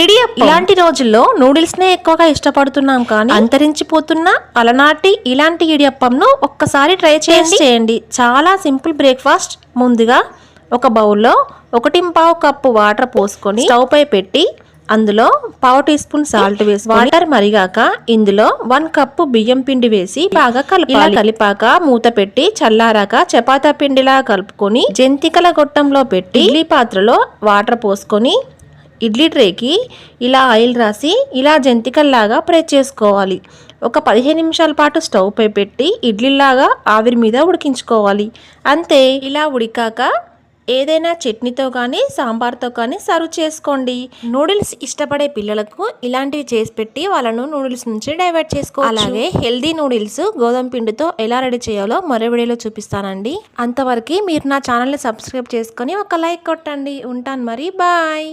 ఇడియప్పం. ఇలాంటి రోజుల్లో నూడిల్స్ నే ఎక్కువగా ఇష్టపడుతున్నాం, కానీ అంతరించిపోతున్న అలనాటి ఇలాంటి ఇడియప్పంను ఒక్కసారి ట్రై చేయండి. చాలా సింపుల్ బ్రేక్ఫాస్ట్. ముందుగా ఒక బౌల్లో 1.5 కప్పు వాటర్ పోసుకొని స్టవ్ పై పెట్టి అందులో 1/2 టీ స్పూన్ సాల్ట్ వేసి వాటర్ మరిగాక ఇందులో 1 కప్పు బియ్యం పిండి వేసి బాగా కలిపాక మూత పెట్టి చల్లారాక చపాతీ పిండిలా కలుపుకొని జంతికల గొట్టంలో పెట్టి ఇడ్లీ పాత్రలో వాటర్ పోసుకొని ఇడ్లీ ట్రేకి ఇలా ఆయిల్ రాసి ఇలా జంతికల్లాగా ప్రెస్ చేసుకోవాలి. ఒక 15 నిమిషాల పాటు స్టవ్ పై పెట్టి ఇడ్లీలాగా ఆవిరి మీద ఉడికించుకోవాలి. అంతే. ఇలా ఉడికాక ఏదైనా చట్నీతో కానీ సాంబార్తో కానీ సర్వ్ చేసుకోండి. నూడిల్స్ ఇష్టపడే పిల్లలకు ఇలాంటివి చేసి పెట్టి వాళ్ళను నూడిల్స్ నుంచి డైవర్ట్ చేసుకోవచ్చు. అలాగే హెల్దీ నూడిల్స్ గోధుమ పిండితో ఎలా రెడీ చేయాలో మరో వీడియోలో చూపిస్తానండి. అంతవరకు మీరు నా ఛానల్ని సబ్స్క్రైబ్ చేసుకొని ఒక లైక్ కొట్టండి. ఉంటాను మరి, బాయ్.